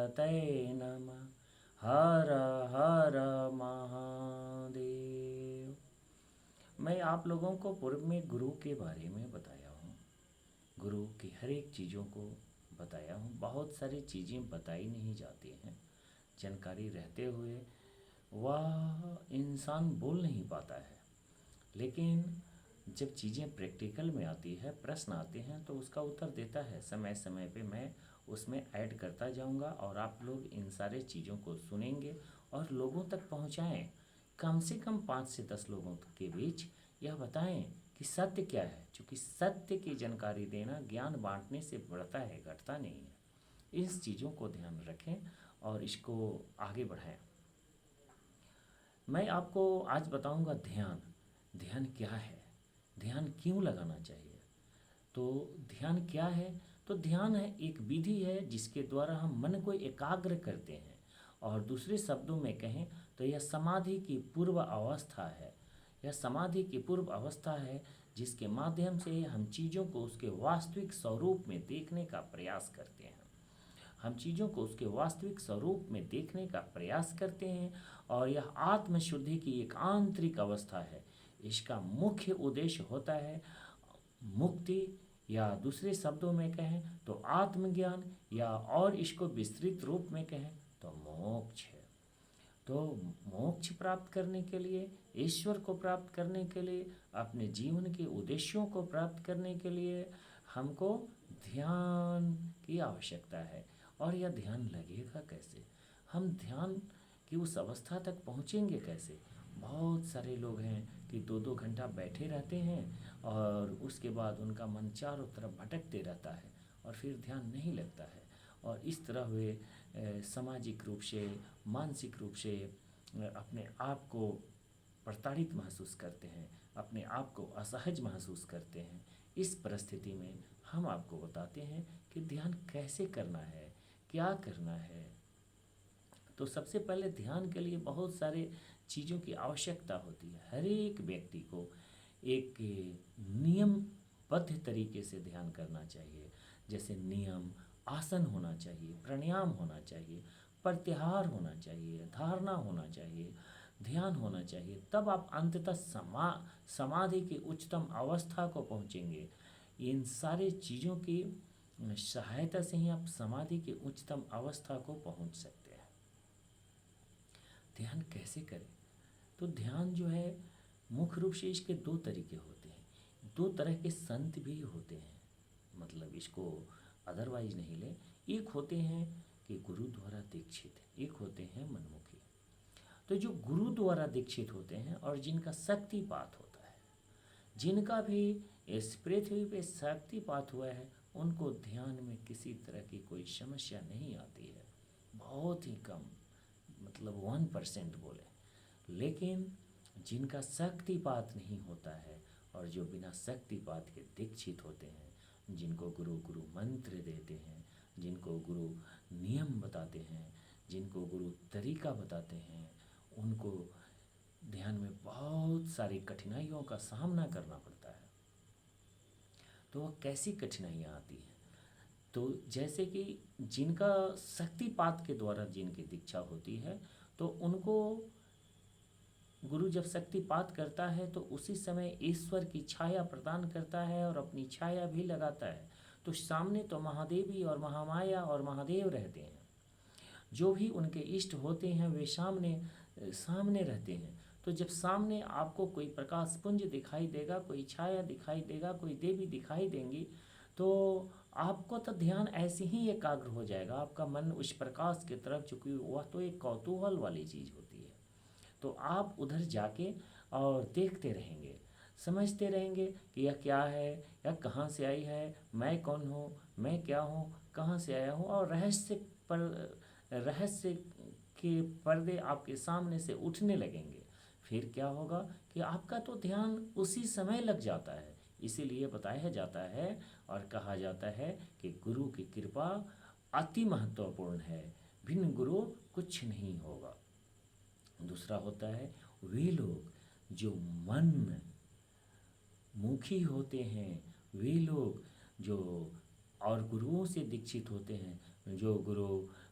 गणपतये नमः। हर हर महादेव। मैं आप लोगों को पूर्व में गुरु के बारे में बताया हूँ, गुरु की हर एक चीज़ों को बताया हूँ। बहुत सारी चीज़ें बताई नहीं जाती हैं, जानकारी रहते हुए वह इंसान बोल नहीं पाता है। लेकिन जब चीज़ें प्रैक्टिकल में आती है, प्रश्न आते हैं, तो उसका उत्तर देता है। समय समय पे मैं उसमें ऐड करता जाऊंगा और आप लोग इन सारे चीज़ों को सुनेंगे और लोगों तक पहुंचाएं। कम से कम 5 से 10 लोगों के बीच यह बताएं कि सत्य क्या है, क्योंकि सत्य की जानकारी देना ज्ञान बांटने से बढ़ता है, घटता नहीं है। इस चीज़ों को ध्यान रखें और इसको आगे बढ़ाएं। मैं आपको आज बताऊंगा ध्यान। ध्यान क्या है, ध्यान क्यों लगाना चाहिए। तो ध्यान क्या है? तो ध्यान है एक विधि है जिसके द्वारा हम मन को एकाग्र करते हैं, और दूसरे शब्दों में कहें तो यह समाधि की पूर्व अवस्था है। यह समाधि की पूर्व अवस्था है जिसके माध्यम से हम चीज़ों को उसके वास्तविक स्वरूप में देखने का प्रयास करते हैं। हम चीज़ों को उसके वास्तविक स्वरूप में देखने का प्रयास करते हैं, और यह आत्मशुद्धि की एक आंतरिक अवस्था है। इसका मुख्य उद्देश्य होता है मुक्ति, या दूसरे शब्दों में कहें तो आत्मज्ञान, या और इसको विस्तृत रूप में कहें तो मोक्ष है। तो मोक्ष प्राप्त करने के लिए, ईश्वर को प्राप्त करने के लिए, अपने जीवन के उद्देश्यों को प्राप्त करने के लिए हमको ध्यान की आवश्यकता है। और यह ध्यान लगेगा कैसे, हम ध्यान की उस अवस्था तक पहुँचेंगे कैसे? बहुत सारे लोग हैं कि 2-2 घंटा बैठे रहते हैं और उसके बाद उनका मन चारों तरफ भटकते रहता है और फिर ध्यान नहीं लगता है। और इस तरह वे सामाजिक रूप से, मानसिक रूप से अपने आप को प्रताड़ित महसूस करते हैं, अपने आप को असहज महसूस करते हैं। इस परिस्थिति में हम आपको बताते हैं कि ध्यान कैसे करना है, क्या करना है। तो सबसे पहले ध्यान के लिए बहुत सारे चीज़ों की आवश्यकता होती है। हर एक व्यक्ति को एक नियमबद्ध तरीके से ध्यान करना चाहिए। जैसे नियम, आसन होना चाहिए, प्राणायाम होना चाहिए, प्रत्याहार होना चाहिए, धारणा होना चाहिए, ध्यान होना चाहिए। तब आप अंततः समाधि की उच्चतम अवस्था को पहुँचेंगे। इन सारे चीज़ों की सहायता से ही आप समाधि की उच्चतम अवस्था को पहुँच सकते हैं। ध्यान कैसे करें? तो ध्यान जो है मुख्य रूप से इसके 2 तरीके होते हैं। 2 तरह के संत भी होते हैं, मतलब इसको अदरवाइज नहीं ले। एक होते हैं कि गुरु द्वारा दीक्षित, एक होते हैं मनमुखी। तो जो गुरु द्वारा दीक्षित होते हैं और जिनका शक्तिपात होता है, जिनका भी इस पृथ्वी पे शक्तिपात हुआ है, उनको ध्यान में किसी तरह की कोई समस्या नहीं आती है। बहुत ही कम, मतलब 1% बोले। लेकिन जिनका शक्तिपात नहीं होता है और जो बिना शक्तिपात के दीक्षित होते हैं, जिनको गुरु गुरु मंत्र देते हैं, जिनको गुरु नियम बताते हैं, जिनको गुरु तरीका बताते हैं, उनको ध्यान में बहुत सारी कठिनाइयों का सामना करना पड़ता है। तो वह कैसी कठिनाइयाँ आती हैं? तो जैसे कि जिनका शक्तिपात के द्वारा जिनकी दीक्षा होती है, तो उनको गुरु जब शक्तिपात करता है तो उसी समय ईश्वर की छाया प्रदान करता है और अपनी छाया भी लगाता है। तो सामने तो महादेवी और महामाया और महादेव रहते हैं। जो भी उनके इष्ट होते हैं वे सामने सामने रहते हैं। तो जब सामने आपको कोई प्रकाश पुंज दिखाई देगा, कोई छाया दिखाई देगा, कोई देवी दिखाई देंगी, तो आपको तो ध्यान ऐसे ही एकाग्र हो जाएगा, आपका मन उस प्रकाश की तरफ, चूँकि वह तो एक कौतूहल वाली चीज़ होती है। तो आप उधर जाके और देखते रहेंगे, समझते रहेंगे कि यह क्या है, यह कहाँ से आई है, मैं कौन हूँ, मैं क्या हूँ, कहाँ से आया हूँ। और रहस्य के पर्दे आपके सामने से उठने लगेंगे। फिर क्या होगा कि आपका तो ध्यान उसी समय लग जाता है। इसीलिए बताया जाता है और कहा जाता है कि गुरु की कृपा अति महत्वपूर्ण है, बिन गुरु कुछ नहीं होगा। दूसरा होता है वे लोग जो मन मुखी होते हैं, वे लोग जो और गुरुओं से दीक्षित होते हैं, जो गुरु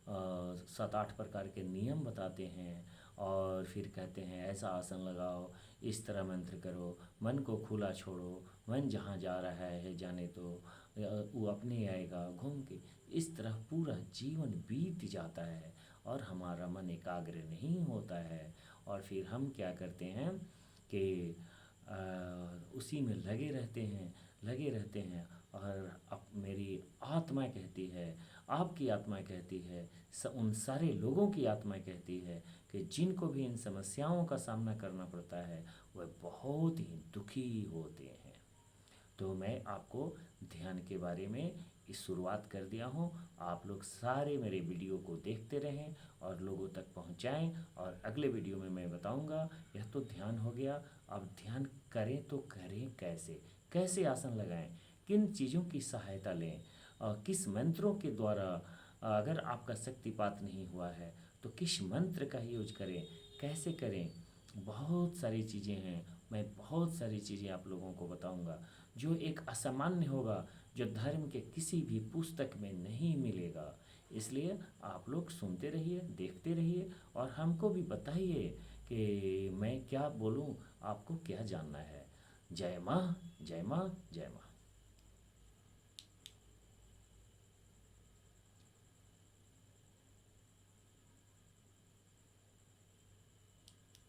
सात आठ प्रकार के नियम बताते हैं और फिर कहते हैं ऐसा आसन लगाओ, इस तरह मंत्र करो, मन को खुला छोड़ो, मन जहाँ जा रहा है जाने दो, वो अपने आएगा घूम के। इस तरह पूरा जीवन बीत जाता है और हमारा मन एकाग्र नहीं होता है और फिर हम क्या करते हैं कि उसी में लगे रहते हैं और अब मेरी आत्मा कहती है, आपकी आत्मा कहती है, उन सारे लोगों की आत्मा कहती है कि जिनको भी इन समस्याओं का सामना करना पड़ता है वह बहुत ही दुखी होते हैं। तो मैं आपको ध्यान के बारे में इस शुरुआत कर दिया हूँ। आप लोग सारे मेरे वीडियो को देखते रहें और लोगों तक पहुँचाएं और अगले वीडियो में मैं बताऊँगा। यह तो ध्यान हो गया, अब ध्यान करें तो करें कैसे, कैसे आसन लगाएं, किन चीज़ों की सहायता लें और किस मंत्रों के द्वारा, अगर आपका शक्तिपात नहीं हुआ है तो किस मंत्र का यूज करें, कैसे करें। बहुत सारी चीज़ें हैं, मैं बहुत सारी चीज़ें आप लोगों को बताऊंगा जो एक असामान्य होगा, जो धर्म के किसी भी पुस्तक में नहीं मिलेगा। इसलिए आप लोग सुनते रहिए, देखते रहिए और हमको भी बताइए कि मैं क्या बोलूं, आपको क्या जानना है। जय माँ, जय माँ, जय माँ।